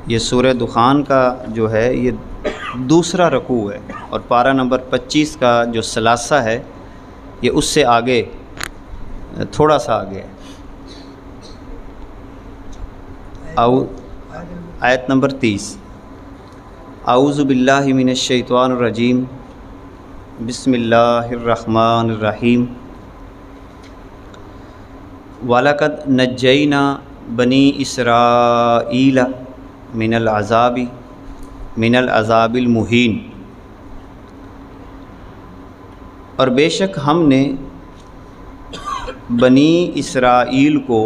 یہ سورہ دخان کا جو ہے یہ دوسرا رکوع ہے، اور پارہ نمبر 25 کا جو ثلاثہ ہے یہ اس سے آگے تھوڑا سا آگے ہے۔ آیت نمبر 30۔ اعوذ باللہ من الشیطان الرجیم، بسم اللہ الرحمن الرحیم۔ وَلَقَدْ نَجَّيْنَا بَنِي إِسْرَائِيلَ من العذاب المہین، اور بے شک ہم نے بنی اسرائیل کو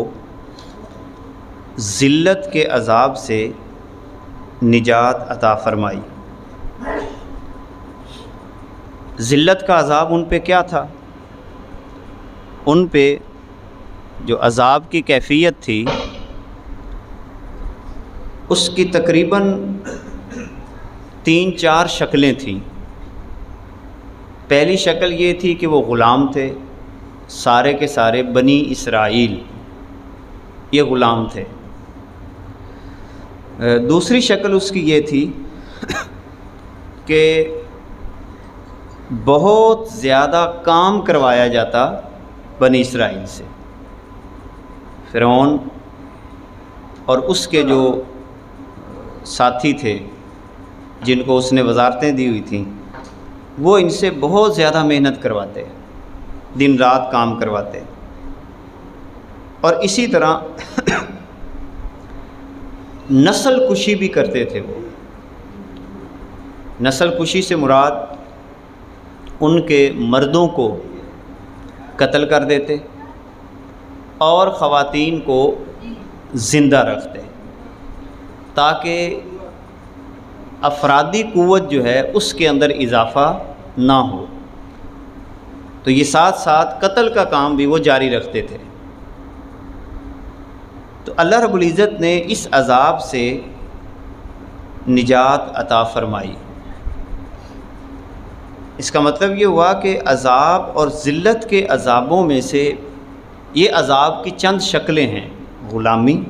ذلت کے عذاب سے نجات عطا فرمائی۔ ذلت کا عذاب ان پہ کیا تھا؟ ان پہ جو عذاب کی کیفیت تھی اس کی تقریباً 3-4 شکلیں تھیں۔ پہلی شکل یہ تھی کہ وہ غلام تھے، سارے کے سارے بنی اسرائیل یہ غلام تھے۔ دوسری شکل اس کی یہ تھی کہ بہت زیادہ کام کروایا جاتا بنی اسرائیل سے۔ فرعون اور اس کے جو ساتھی تھے جن کو اس نے وزارتیں دی ہوئی تھیں، وہ ان سے بہت زیادہ محنت کرواتے، دن رات کام کرواتے، اور اسی طرح نسل کشی بھی کرتے تھے۔ وہ نسل کشی سے مراد ان کے مردوں کو قتل کر دیتے اور خواتین کو زندہ رکھتے، تاکہ افرادی قوت جو ہے اس کے اندر اضافہ نہ ہو۔ تو یہ ساتھ ساتھ قتل کا کام بھی وہ جاری رکھتے تھے۔ تو اللہ رب العزت نے اس عذاب سے نجات عطا فرمائی۔ اس کا مطلب یہ ہوا کہ عذاب اور ذلت کے عذابوں میں سے یہ عذاب کی چند شکلیں ہیں۔ غلامی،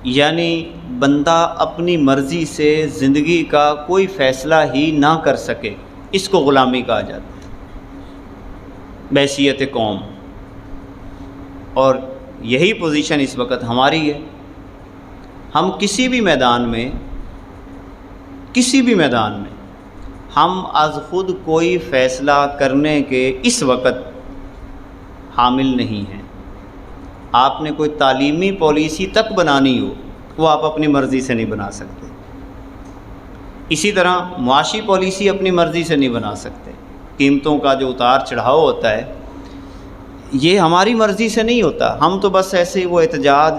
یعنی بندہ اپنی مرضی سے زندگی کا کوئی فیصلہ ہی نہ کر سکے، اس کو غلامی کہا جاتا ہے بحیثیت قوم، اور یہی پوزیشن اس وقت ہماری ہے۔ ہم کسی بھی میدان میں ہم از خود کوئی فیصلہ کرنے کے اس وقت حامل نہیں ہیں۔ آپ نے کوئی تعلیمی پالیسی تک بنانی ہو، وہ آپ اپنی مرضی سے نہیں بنا سکتے۔ اسی طرح معاشی پالیسی اپنی مرضی سے نہیں بنا سکتے۔ قیمتوں کا جو اتار چڑھاؤ ہوتا ہے یہ ہماری مرضی سے نہیں ہوتا، ہم تو بس ایسے ہی وہ احتجاج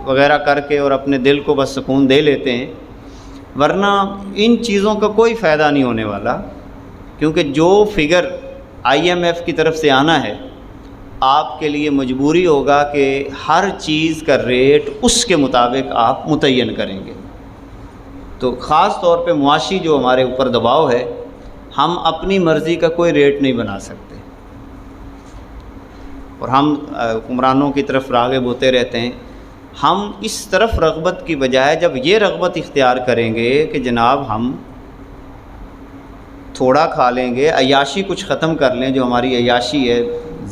وغیرہ کر کے اور اپنے دل کو بس سکون دے لیتے ہیں، ورنہ ان چیزوں کا کوئی فائدہ نہیں ہونے والا، کیونکہ جو فگر IMF کی طرف سے آنا ہے آپ کے لیے مجبوری ہوگا کہ ہر چیز کا ریٹ اس کے مطابق آپ متعین کریں گے۔ تو خاص طور پہ معاشی جو ہمارے اوپر دباؤ ہے، ہم اپنی مرضی کا کوئی ریٹ نہیں بنا سکتے، اور ہم حکمرانوں کی طرف راغب ہوتے رہتے ہیں۔ ہم اس طرف رغبت کی بجائے جب یہ رغبت اختیار کریں گے کہ جناب ہم تھوڑا کھا لیں گے، عیاشی کچھ ختم کر لیں، جو ہماری عیاشی ہے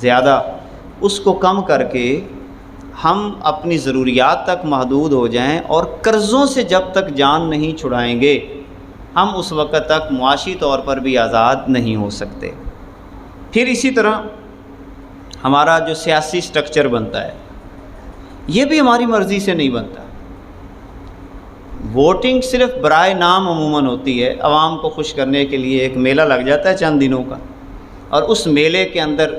زیادہ اس کو کم کر کے ہم اپنی ضروریات تک محدود ہو جائیں، اور قرضوں سے جب تک جان نہیں چھڑائیں گے ہم اس وقت تک معاشی طور پر بھی آزاد نہیں ہو سکتے۔ پھر اسی طرح ہمارا جو سیاسی سٹرکچر بنتا ہے یہ بھی ہماری مرضی سے نہیں بنتا۔ ووٹنگ صرف برائے نام عموماً ہوتی ہے، عوام کو خوش کرنے کے لیے ایک میلہ لگ جاتا ہے چند دنوں کا، اور اس میلے کے اندر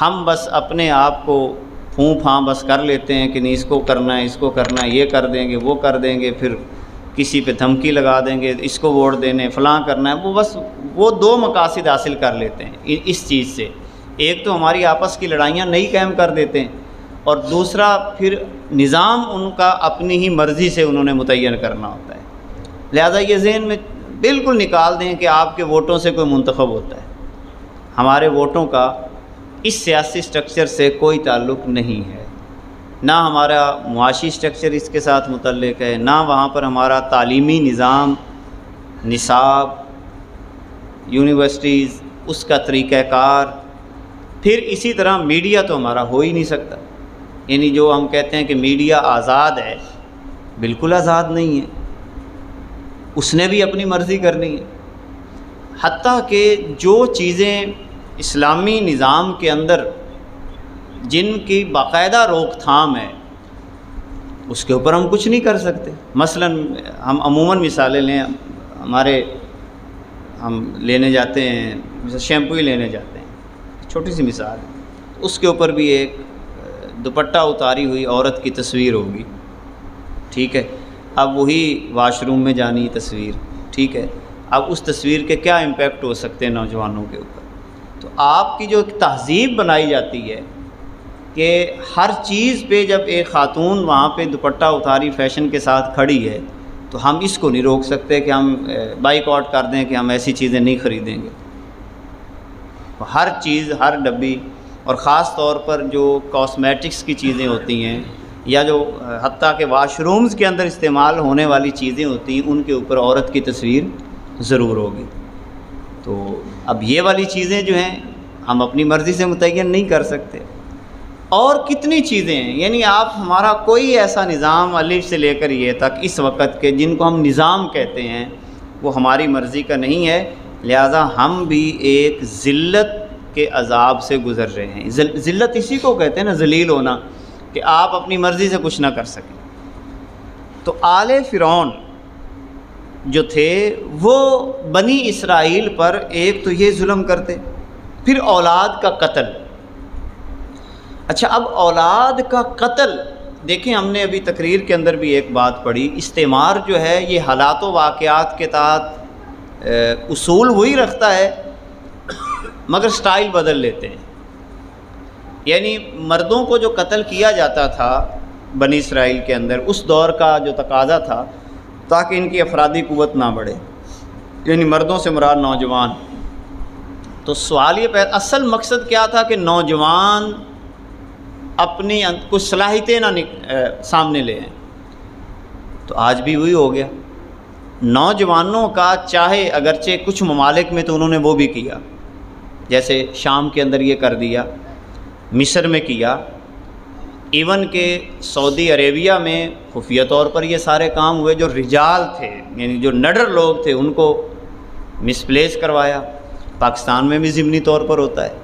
ہم بس اپنے آپ کو پھوں پھاں بس کر لیتے ہیں کہ نہیں اس کو کرنا ہے، اس کو کرنا ہے، یہ کر دیں گے، وہ کر دیں گے، پھر کسی پہ دھمکی لگا دیں گے، اس کو ووٹ دینے فلاں کرنا ہے، وہ بس وہ 2 مقاصد حاصل کر لیتے ہیں اس چیز سے۔ ایک تو ہماری آپس کی لڑائیاں نئی قائم کر دیتے ہیں، اور دوسرا پھر نظام ان کا اپنی ہی مرضی سے انہوں نے متعین کرنا ہوتا ہے۔ لہذا یہ ذہن میں بالکل نکال دیں کہ آپ کے ووٹوں سے کوئی منتخب ہوتا ہے۔ ہمارے ووٹوں کا اس سیاسی سٹرکچر سے کوئی تعلق نہیں ہے۔ نہ ہمارا معاشی سٹرکچر اس کے ساتھ متعلق ہے، نہ وہاں پر ہمارا تعلیمی نظام، نصاب، یونیورسٹیز، اس کا طریقہ کار. پھر اسی طرح میڈیا تو ہمارا ہو ہی نہیں سکتا. یعنی جو ہم کہتے ہیں کہ میڈیا آزاد ہے، بالکل آزاد نہیں ہے، اس نے بھی اپنی مرضی کرنی ہے. حتیٰ کہ جو چیزیں اسلامی نظام کے اندر جن کی باقاعدہ روک تھام ہے، اس کے اوپر ہم کچھ نہیں کر سکتے. مثلا ہم عموماً مثالیں لیں، ہم لینے جاتے ہیں، جیسے شیمپو ہی لینے جاتے ہیں، چھوٹی سی مثال ہے، اس کے اوپر بھی ایک دوپٹہ اتاری ہوئی عورت کی تصویر ہوگی، ٹھیک ہے. اب وہی واش روم میں جانی تصویر، ٹھیک ہے. اب اس تصویر کے کیا امپیکٹ ہو سکتے ہیں نوجوانوں کے اوپر. تو آپ کی جو ایک تہذیب بنائی جاتی ہے کہ ہر چیز پہ جب ایک خاتون وہاں پہ دوپٹہ اتاری فیشن کے ساتھ کھڑی ہے، تو ہم اس کو نہیں روک سکتے کہ ہم بائیک آؤٹ کر دیں کہ ہم ایسی چیزیں نہیں خریدیں گے. ہر چیز، ہر ڈبی، اور خاص طور پر جو کاسمیٹکس کی چیزیں ہوتی ہیں یا جو حتیٰ کہ واش رومز کے اندر استعمال ہونے والی چیزیں ہوتی ہیں، ان کے اوپر عورت کی تصویر ضرور ہوگی. تو اب یہ والی چیزیں جو ہیں ہم اپنی مرضی سے متعین نہیں کر سکتے. اور کتنی چیزیں ہیں، یعنی آپ ہمارا کوئی ایسا نظام الف سے لے کر یہ تک اس وقت کے جن کو ہم نظام کہتے ہیں وہ ہماری مرضی کا نہیں ہے. لہٰذا ہم بھی ایک ذلت کے عذاب سے گزر رہے ہیں. ذلت اسی کو کہتے ہیں نا، ذلیل ہونا، کہ آپ اپنی مرضی سے کچھ نہ کر سکیں. تو آل فرعون جو تھے وہ بنی اسرائیل پر ایک تو یہ ظلم کرتے، پھر اولاد کا قتل. اچھا، اب اولاد کا قتل دیکھیں، ہم نے ابھی تقریر کے اندر بھی ایک بات پڑھی، استعمار جو ہے یہ حالات و واقعات کے تحت اصول وہی رکھتا ہے مگر سٹائل بدل لیتے ہیں. یعنی مردوں کو جو قتل کیا جاتا تھا بنی اسرائیل کے اندر، اس دور کا جو تقاضا تھا تاکہ ان کی افرادی قوت نہ بڑھے، یعنی مردوں سے مراد نوجوان. تو سوال یہ اصل مقصد کیا تھا کہ نوجوان اپنی کچھ صلاحیتیں نہ سامنے لے آئیں. تو آج بھی وہی ہو گیا. نوجوانوں کا چاہے اگرچہ کچھ ممالک میں تو انہوں نے وہ بھی کیا، جیسے شام کے اندر یہ کر دیا، مصر میں کیا، ایون کہ سعودی عربیہ میں خفیہ طور پر یہ سارے کام ہوئے. جو رجال تھے، یعنی جو نڈر لوگ تھے، ان کو مسپلیس کروایا. پاکستان میں بھی ضمنی طور پر ہوتا ہے.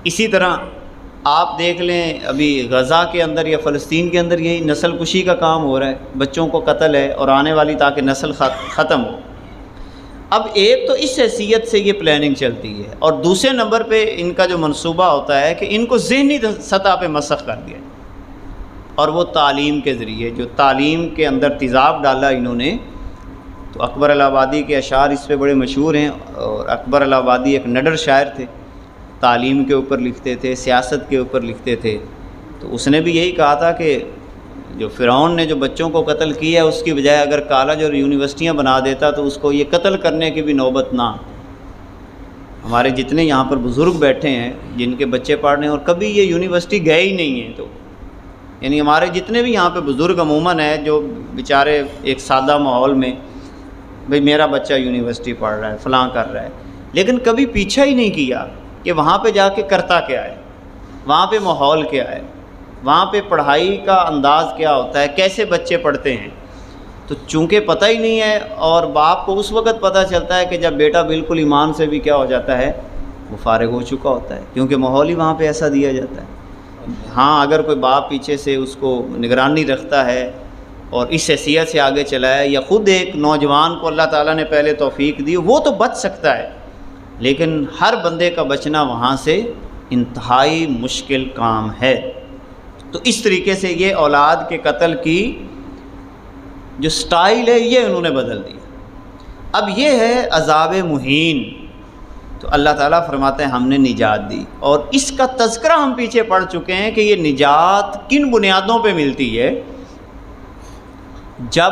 اسی طرح آپ دیکھ لیں ابھی غزہ کے اندر یا فلسطین کے اندر یہی نسل کشی کا کام ہو رہا ہے، بچوں کو قتل ہے اور آنے والی تاکہ نسل ختم ہو. اب ایک تو اس حیثیت سے یہ پلاننگ چلتی ہے، اور دوسرے نمبر پہ ان کا جو منصوبہ ہوتا ہے کہ ان کو ذہنی سطح پہ مسخ کر دیا، اور وہ تعلیم کے ذریعے، جو تعلیم کے اندر تیزاب ڈالا انہوں نے. تو اکبر الہ آبادی کے اشعار اس پہ بڑے مشہور ہیں، اور اکبر الہ آبادی ایک نڈر شاعر تھے، تعلیم کے اوپر لکھتے تھے، سیاست کے اوپر لکھتے تھے. تو اس نے بھی یہی کہا تھا کہ جو فرعون نے جو بچوں کو قتل کیا ہے، اس کی بجائے اگر کالج اور یونیورسٹیاں بنا دیتا تو اس کو یہ قتل کرنے کی بھی نوبت نہ. ہمارے جتنے یہاں پر بزرگ بیٹھے ہیں جن کے بچے پڑھ رہے ہیں اور کبھی یہ یونیورسٹی گئے ہی نہیں ہیں، تو یعنی ہمارے جتنے بھی یہاں پہ بزرگ عموماً ہیں جو بیچارے ایک سادہ ماحول میں، بھئی میرا بچہ یونیورسٹی پڑھ رہا ہے، فلاں کر رہا ہے، لیکن کبھی پیچھا ہی نہیں کیا کہ وہاں پہ جا کے کرتا کیا ہے، وہاں پہ ماحول کیا ہے، وہاں پہ پڑھائی کا انداز کیا ہوتا ہے، کیسے بچے پڑھتے ہیں. تو چونکہ پتہ ہی نہیں ہے، اور باپ کو اس وقت پتہ چلتا ہے کہ جب بیٹا بالکل ایمان سے بھی کیا ہو جاتا ہے، وہ فارغ ہو چکا ہوتا ہے، کیونکہ ماحول ہی وہاں پہ ایسا دیا جاتا ہے. ہاں، اگر کوئی باپ پیچھے سے اس کو نگرانی رکھتا ہے اور اس حیثیت سے آگے چلائے، یا خود ایک نوجوان کو اللہ تعالیٰ نے پہلے توفیق دی، وہ تو بچ سکتا ہے، لیکن ہر بندے کا بچنا وہاں سے انتہائی مشکل کام ہے. تو اس طریقے سے یہ اولاد کے قتل کی جو سٹائل ہے یہ انہوں نے بدل دیا. اب یہ ہے عذاب مہین. تو اللہ تعالیٰ فرماتے ہیں ہم نے نجات دی، اور اس کا تذکرہ ہم پیچھے پڑھ چکے ہیں کہ یہ نجات کن بنیادوں پہ ملتی ہے. جب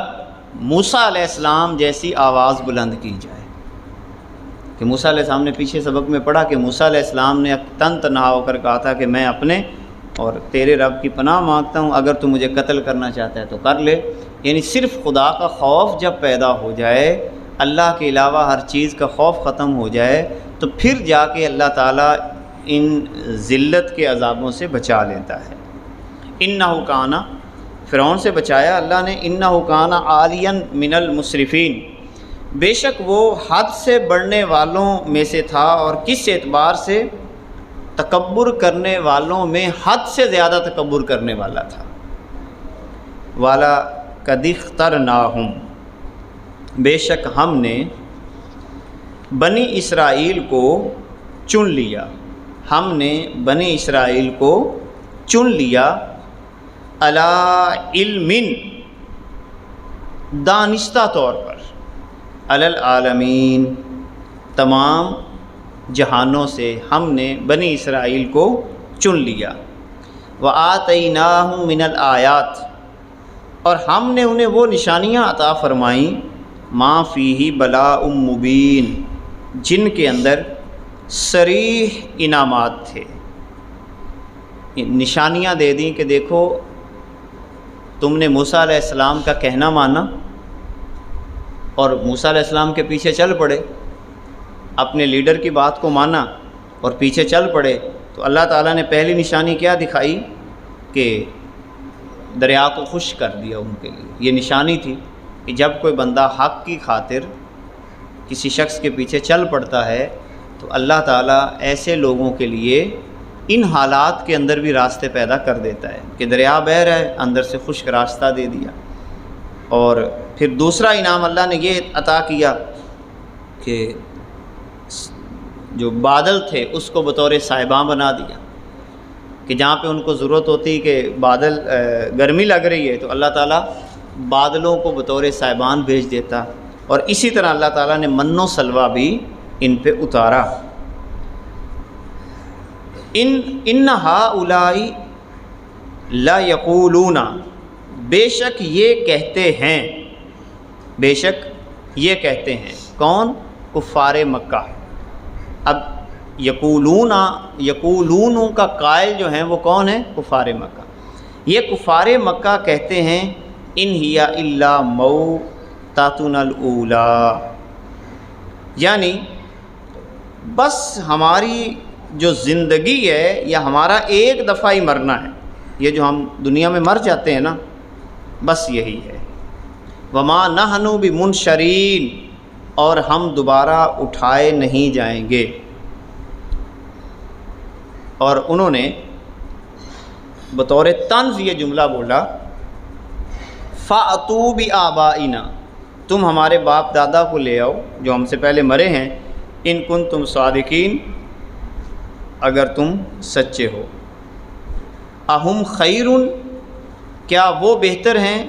موسیٰ علیہ السلام جیسی آواز بلند کی جائے، کہ موسیٰ علیہ السلام نے پیچھے سبق میں پڑھا کہ موسیٰ علیہ السلام نے تن تنہا ہو کر کہا تھا کہ میں اپنے اور تیرے رب کی پناہ مانگتا ہوں، اگر تو مجھے قتل کرنا چاہتا ہے تو کر لے۔ یعنی صرف خدا کا خوف جب پیدا ہو جائے، اللہ کے علاوہ ہر چیز کا خوف ختم ہو جائے، تو پھر جا کے اللہ تعالیٰ ان ذلت کے عذابوں سے بچا لیتا ہے۔ انہ کان، فرعون سے بچایا اللہ نے، انہ کان عالیا من المسرفین، بے شک وہ حد سے بڑھنے والوں میں سے تھا، اور کس اعتبار سے؟ تکبر کرنے والوں میں حد سے زیادہ تکبر کرنے والا تھا۔ والا قد اخترناہم، بے شک ہم نے بنی اسرائیل کو چن لیا، ہم نے بنی اسرائیل کو چن لیا، علی علم، دانستہ طور پر، علی العالمین، تمام جہانوں سے ہم نے بنی اسرائیل کو چن لیا، وآتیناہم من الآیات، اور ہم نے انہیں وہ نشانیاں عطا فرمائیں، ما فیہ بلاء مبین، جن کے اندر صریح انعامات تھے، نشانیاں دے دیں کہ دیکھو تم نے موسیٰ علیہ السلام کا کہنا مانا اور موسیٰ علیہ السلام کے پیچھے چل پڑے، اپنے لیڈر کی بات کو مانا اور پیچھے چل پڑے، تو اللہ تعالیٰ نے پہلی نشانی کیا دکھائی کہ دریا کو خشک کر دیا ان کے لیے۔ یہ نشانی تھی کہ جب کوئی بندہ حق کی خاطر کسی شخص کے پیچھے چل پڑتا ہے تو اللہ تعالیٰ ایسے لوگوں کے لیے ان حالات کے اندر بھی راستے پیدا کر دیتا ہے کہ دریا بہہ رہا ہے، اندر سے خشک راستہ دے دیا۔ اور پھر دوسرا انعام اللہ نے یہ عطا کیا کہ جو بادل تھے اس کو بطور صاحباں بنا دیا، کہ جہاں پہ ان کو ضرورت ہوتی کہ بادل گرمی لگ رہی ہے تو اللہ تعالیٰ بادلوں کو بطور صاحبان بھیج دیتا، اور اسی طرح اللہ تعالیٰ نے من و سلوہ بھی ان پہ اتارا۔ ان ہؤلاء لا یقولون، بے شک یہ کہتے ہیں، بے شک یہ کہتے ہیں، کون؟ کفار مکہ۔ اب یقولون کا قائل جو ہیں وہ کون ہیں؟ کفار مکہ۔ یہ کفار مکہ کہتے ہیں ان ہی الا موتتنا الاولی، یعنی بس ہماری جو زندگی ہے یا ہمارا ایک دفعہ ہی مرنا ہے، یہ جو ہم دنیا میں مر جاتے ہیں نا، بس یہی ہے۔ وما نحن بمنشرین، اور ہم دوبارہ اٹھائے نہیں جائیں گے۔ اور انہوں نے بطور طنز یہ جملہ بولا، فَأْتُوا بِآبَائِنَا، تم ہمارے باپ دادا کو لے آؤ جو ہم سے پہلے مرے ہیں، ان کنتم صادقین، اگر تم سچے ہو۔ اہم خیر، کیا وہ بہتر ہیں؟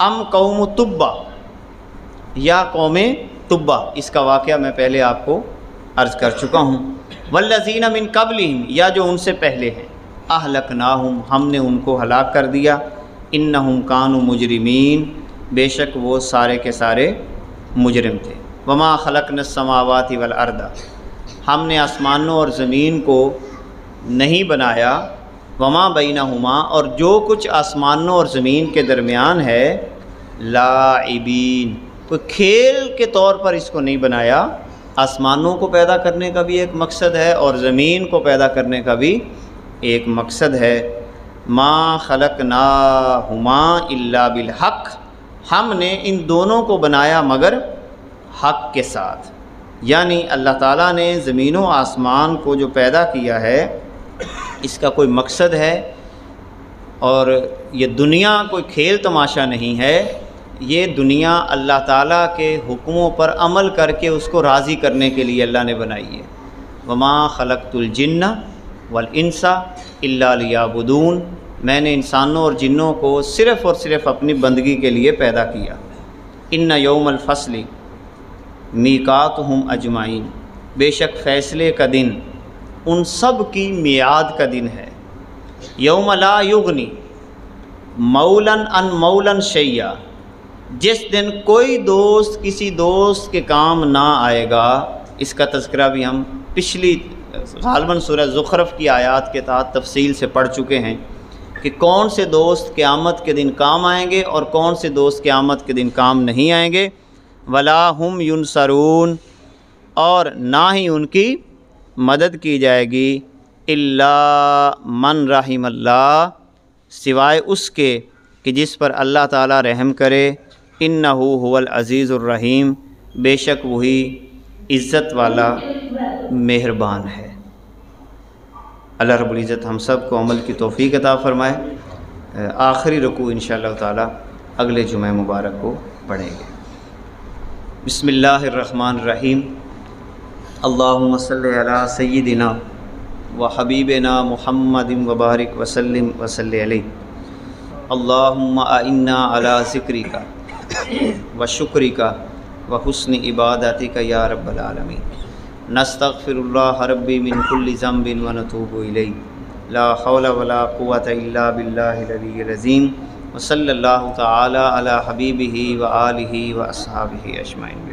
ام قوم تبا، یا قوم تبا، اس کا واقعہ میں پہلے آپ کو عرض کر چکا ہوں۔ والذین من قبلہم، یا جو ان سے پہلے ہیں، اہلکناہم، ہم نے ان کو ہلاک کر دیا، انہم کانوا مجرمین، بے شک وہ سارے کے سارے مجرم تھے۔ وما خلقنا السماوات والارض، ہم نے آسمانوں اور زمین کو نہیں بنایا، وما بینہما، اور جو کچھ آسمانوں اور زمین کے درمیان ہے، لاعبین، کوئی کھیل کے طور پر اس کو نہیں بنایا۔ آسمانوں کو پیدا کرنے کا بھی ایک مقصد ہے اور زمین کو پیدا کرنے کا بھی ایک مقصد ہے۔ ما خلقناہما الا بالحق، ہم نے ان دونوں کو بنایا مگر حق کے ساتھ، یعنی اللہ تعالیٰ نے زمین و آسمان کو جو پیدا کیا ہے اس کا کوئی مقصد ہے، اور یہ دنیا کوئی کھیل تماشا نہیں ہے، یہ دنیا اللہ تعالیٰ کے حکموں پر عمل کر کے اس کو راضی کرنے کے لیے اللہ نے بنائی ہے۔ وما خلقت الجن والانس الا لیعبدون، میں نے انسانوں اور جنوں کو صرف اور صرف اپنی بندگی کے لیے پیدا کیا۔ ان یوم الفصل میقاتہم اجمعین، بے شک فیصلے کا دن ان سب کی میعاد کا دن ہے۔ یوم لا یغنی مولاً عن مولاً شیئا، جس دن کوئی دوست کسی دوست کے کام نہ آئے گا۔ اس کا تذکرہ بھی ہم پچھلی غالباً سورہ زخرف کی آیات کے تحت تفصیل سے پڑھ چکے ہیں کہ کون سے دوست قیامت کے دن کام آئیں گے اور کون سے دوست قیامت کے دن کام نہیں آئیں گے۔ ولا ہم ینصرون، اور نہ ہی ان کی مدد کی جائے گی، الا من رحم اللہ، سوائے اس کے کہ جس پر اللہ تعالیٰ رحم کرے، انہ هو العزیز الرحیم، بے شک وہی عزت والا مہربان ہے۔ اللہ رب العزت ہم سب کو عمل کی توفیق عطا فرمائے۔ آخری رکوع انشاءاللہ تعالی اگلے جمعہ مبارک کو پڑھیں گے۔ بسم اللہ الرحمن الرحیم، اللہم صلی علی سیدنا و حبیبنا محمد وبارک وسلم وصلی علیہ، اللہم اعنا علی ذکرک و شکرک و حسن عبادتک یا رب العالمین۔ نستغفر اللہ ربی من کل ذنب ونتوب الیہ، لا حول ولا قوة الا باللہ العلی العظیم، وصلی اللہ تعالی علی حبیبہ و آلہ و اصحابہ اجمعین۔